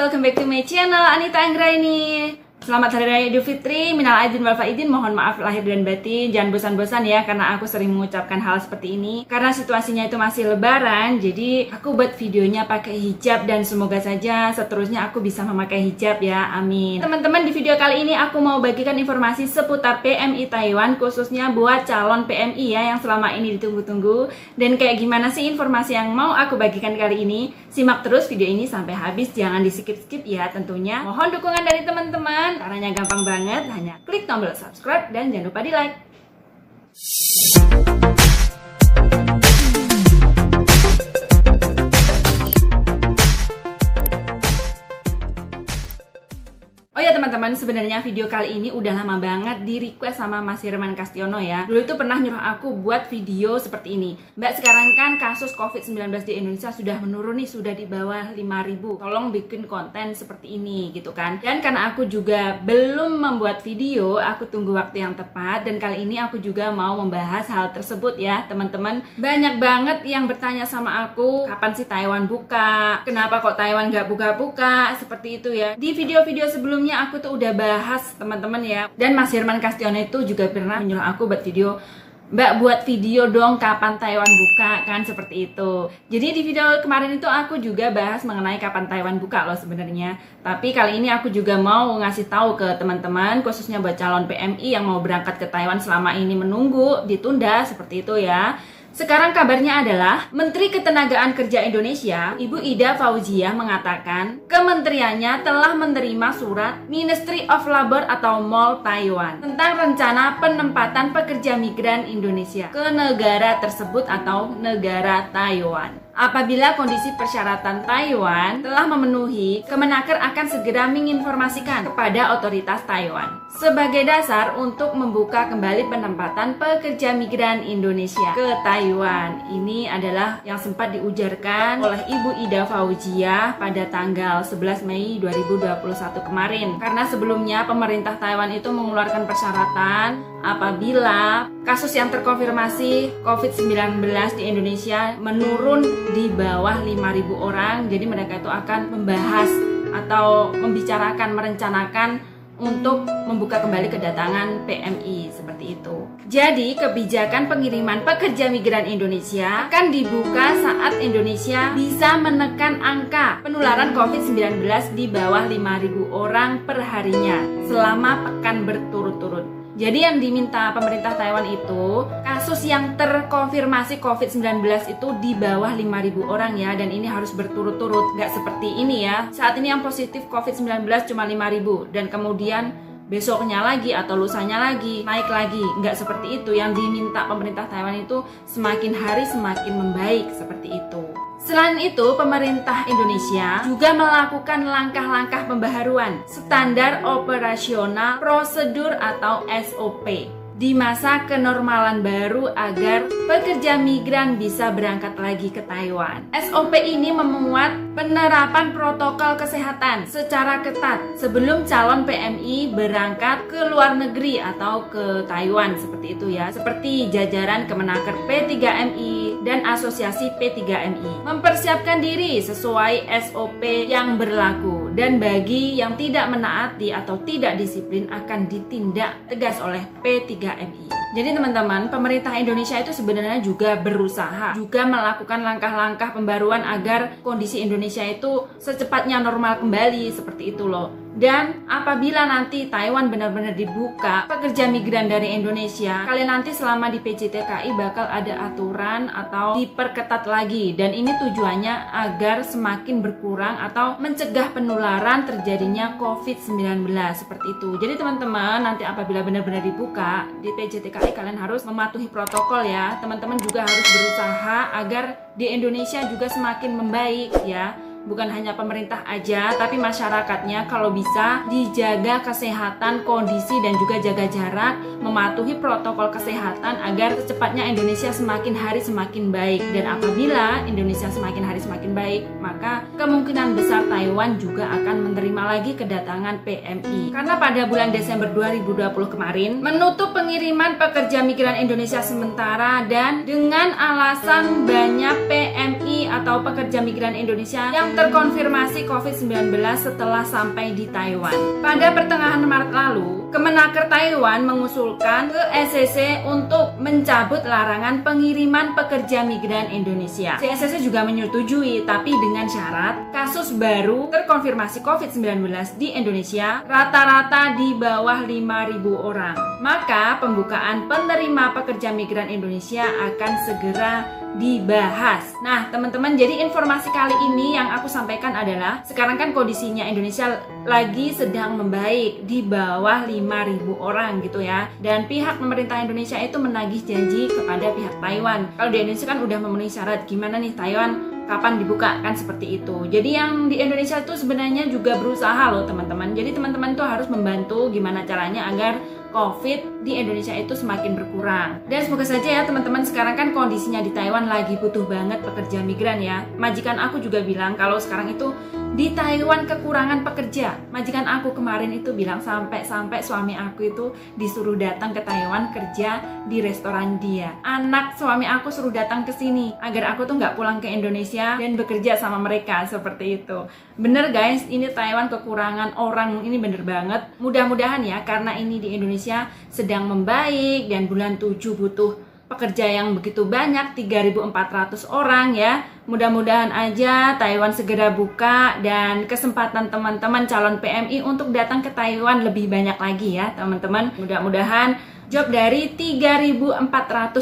welcome back to my channel Anita Anggraini. Selamat Hari Raya Idul Fitri, minal aidin wal faidin, mohon maaf lahir dan batin. Jangan bosan-bosan ya, karena aku sering mengucapkan hal seperti ini. Karena situasinya itu masih lebaran, jadi aku buat videonya pakai hijab. Dan semoga saja seterusnya aku bisa memakai hijab ya, amin. Teman-teman, di video kali ini aku mau bagikan informasi seputar PMI Taiwan, khususnya buat calon PMI ya, yang selama ini ditunggu-tunggu. Dan kayak gimana sih informasi yang mau aku bagikan kali ini? Simak terus video ini sampai habis, jangan di skip-skip ya tentunya. Mohon dukungan dari teman-teman. Caranya gampang banget, hanya klik tombol subscribe dan jangan lupa di like. Oh ya teman-teman, sebenarnya video kali ini udah lama banget di request sama Mas Herman Kastiono ya. Dulu itu pernah nyuruh aku buat video seperti ini. Mbak, sekarang kan kasus COVID-19 di Indonesia sudah menurun nih, sudah di bawah 5.000. Tolong bikin konten seperti ini gitu kan. Dan karena aku juga belum membuat video, aku tunggu waktu yang tepat. Dan kali ini aku juga mau membahas hal tersebut ya teman-teman. Banyak banget yang bertanya sama aku, kapan sih Taiwan buka? Kenapa kok Taiwan nggak buka-buka? Seperti itu ya. Di video-video sebelumnya aku tuh udah bahas teman-teman ya. Dan Mas Herman Kastiono itu juga pernah menyuruh aku buat video, Mbak buat video dong kapan Taiwan buka, kan seperti itu. Jadi di video kemarin itu aku juga bahas mengenai kapan Taiwan buka loh sebenarnya. Tapi kali ini aku juga mau ngasih tahu ke teman-teman, khususnya buat calon PMI yang mau berangkat ke Taiwan selama ini menunggu ditunda seperti itu ya. Sekarang kabarnya adalah Menteri Ketenagaan Kerja Indonesia, Ibu Ida Fauziah mengatakan kementeriannya telah menerima surat Ministry of Labor atau MOL Taiwan tentang rencana penempatan pekerja migran Indonesia ke negara tersebut atau negara Taiwan. Apabila kondisi persyaratan Taiwan telah memenuhi, Kemenaker akan segera menginformasikan kepada otoritas Taiwan sebagai dasar untuk membuka kembali penempatan pekerja migran Indonesia ke Taiwan. Ini adalah yang sempat diujarkan oleh Ibu Ida Fauziah pada tanggal 11 Mei 2021 kemarin. Karena sebelumnya pemerintah Taiwan itu mengeluarkan persyaratan apabila kasus yang terkonfirmasi COVID-19 di Indonesia menurun di bawah 5.000 orang, jadi mereka itu akan membahas atau membicarakan, merencanakan untuk membuka kembali kedatangan PMI seperti itu. Jadi kebijakan pengiriman pekerja migran Indonesia akan dibuka saat Indonesia bisa menekan angka penularan COVID-19 di bawah 5.000 orang per harinya selama pekan berturut-turut. Jadi yang diminta pemerintah Taiwan itu kasus yang terkonfirmasi COVID-19 itu di bawah 5.000 orang ya. Dan ini harus berturut-turut, nggak seperti ini ya. Saat ini yang positif COVID-19 cuma 5.000 dan kemudian besoknya lagi atau lusanya lagi naik lagi. Nggak seperti itu. Yang diminta pemerintah Taiwan itu semakin hari semakin membaik, seperti itu. Selain itu, pemerintah Indonesia juga melakukan langkah-langkah pembaharuan standar operasional prosedur atau SOP di masa kenormalan baru agar pekerja migran bisa berangkat lagi ke Taiwan. SOP ini memuat penerapan protokol kesehatan secara ketat sebelum calon PMI berangkat ke luar negeri atau ke Taiwan, seperti itu ya. Seperti jajaran Kemenaker P3MI dan Asosiasi P3MI mempersiapkan diri sesuai SOP yang berlaku, dan bagi yang tidak menaati atau tidak disiplin akan ditindak tegas oleh P3MI. Jadi teman-teman, pemerintah Indonesia itu sebenarnya juga berusaha juga melakukan langkah-langkah pembaruan agar kondisi Indonesia itu secepatnya normal kembali, seperti itu loh. Dan apabila nanti Taiwan benar-benar dibuka pekerja migran dari Indonesia, kalian nanti selama di PJTKI bakal ada aturan atau diperketat lagi. Dan ini tujuannya agar semakin berkurang atau mencegah penularan terjadinya COVID-19, seperti itu. Jadi teman-teman, nanti apabila benar-benar dibuka di PJTKI, kalian harus mematuhi protokol ya. Teman-teman juga harus berusaha agar di Indonesia juga semakin membaik ya. Bukan hanya pemerintah aja, tapi masyarakatnya kalau bisa dijaga kesehatan, kondisi, dan juga jaga jarak, mematuhi protokol kesehatan agar secepatnya Indonesia semakin hari semakin baik. Dan apabila Indonesia semakin hari semakin baik, maka kemungkinan besar Taiwan juga akan menerima lagi kedatangan PMI. Karena pada bulan Desember 2020 kemarin menutup pengiriman pekerja migran Indonesia sementara, dan dengan alasan banyak PMI atau pekerja migran Indonesia yang terkonfirmasi COVID-19 setelah sampai di Taiwan. Pada pertengahan Maret lalu, Kemenaker Taiwan mengusulkan ke SCC untuk mencabut larangan pengiriman pekerja migran Indonesia. SCC juga menyetujui, tapi dengan syarat kasus baru terkonfirmasi COVID-19 di Indonesia rata-rata di bawah 5.000 orang. Maka pembukaan penerima pekerja migran Indonesia akan segera dibahas. Nah, teman-teman, jadi informasi kali ini yang aku sampaikan adalah sekarang kan kondisinya Indonesia lagi sedang membaik di bawah 5.000 orang gitu ya. Dan pihak pemerintah Indonesia itu menagih janji kepada pihak Taiwan. Kalau di Indonesia kan udah memenuhi syarat, gimana nih Taiwan kapan dibuka, kan seperti itu. Jadi yang di Indonesia itu sebenarnya juga berusaha loh teman-teman. Jadi teman-teman tuh harus membantu gimana caranya agar COVID di Indonesia itu semakin berkurang. Dan semoga saja ya teman-teman, sekarang kan kondisinya di Taiwan lagi butuh banget pekerja migran ya. Majikan aku juga bilang kalau sekarang itu di Taiwan kekurangan pekerja. Majikan aku kemarin itu bilang sampai suami aku itu disuruh datang ke Taiwan kerja di restoran dia. Anak suami aku suruh datang ke sini agar aku tuh nggak pulang ke Indonesia dan bekerja sama mereka, seperti itu. Bener guys, ini Taiwan kekurangan orang, ini bener banget. Mudah-mudahan ya, karena ini di Indonesia sedang membaik dan bulan 7 butuh pekerja yang begitu banyak, 3.400 orang ya. Mudah-mudahan aja Taiwan segera buka dan kesempatan teman-teman calon PMI untuk datang ke Taiwan lebih banyak lagi ya teman-teman. Mudah-mudahan job dari 3.400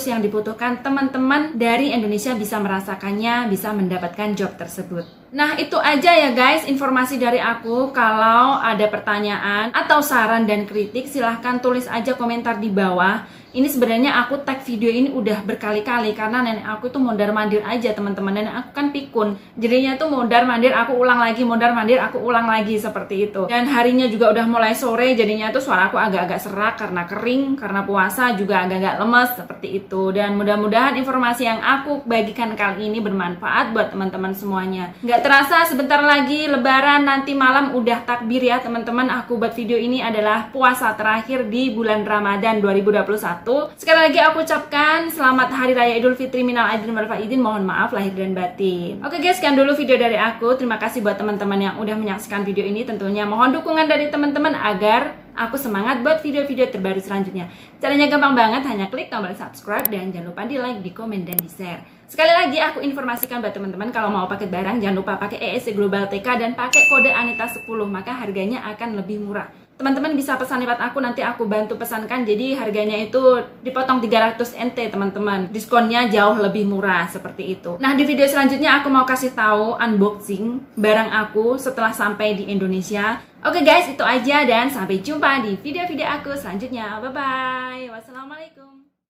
yang dibutuhkan teman-teman dari Indonesia bisa merasakannya, bisa mendapatkan job tersebut. Nah, itu aja ya guys informasi dari aku. Kalau ada pertanyaan atau saran dan kritik, silahkan tulis aja komentar di bawah. Ini sebenarnya aku tag video ini udah berkali-kali karena nenek aku tuh mondar-mandir aja teman-teman. Nenek aku kan pikun, jadinya tuh mondar-mandir, aku ulang lagi, mondar-mandir, aku ulang lagi, seperti itu. Dan harinya juga udah mulai sore, jadinya tuh suara aku agak-agak serak karena kering, karena puasa juga agak-agak lemes, seperti itu. Dan mudah-mudahan informasi yang aku bagikan kali ini bermanfaat buat teman-teman semuanya. Nggak terasa sebentar lagi Lebaran, nanti malam udah takbir ya teman-teman. Aku buat video ini adalah puasa terakhir di bulan Ramadan 2021. Sekali lagi aku ucapkan selamat Hari Raya Idul Fitri, minal aidin wal faizin, mohon maaf lahir dan batin. Oke guys, sekian dulu video dari aku. Terima kasih buat teman-teman yang udah menyaksikan video ini. Tentunya mohon dukungan dari teman-teman agar aku semangat buat video-video terbaru selanjutnya. Caranya gampang banget, hanya klik tombol subscribe dan jangan lupa di like, di komen, dan di share. Sekali lagi aku informasikan buat teman-teman, kalau mau paket barang jangan lupa pakai ESC Global TK dan pakai kode Anita10, maka harganya akan lebih murah. Teman-teman bisa pesan lewat aku, nanti aku bantu pesankan. Jadi harganya itu dipotong 300 NT teman-teman. Diskonnya jauh lebih murah, seperti itu. Nah, di video selanjutnya aku mau kasih tahu unboxing barang aku setelah sampai di Indonesia. Oke guys, itu aja dan sampai jumpa di video-video aku selanjutnya. Bye bye. Wassalamualaikum.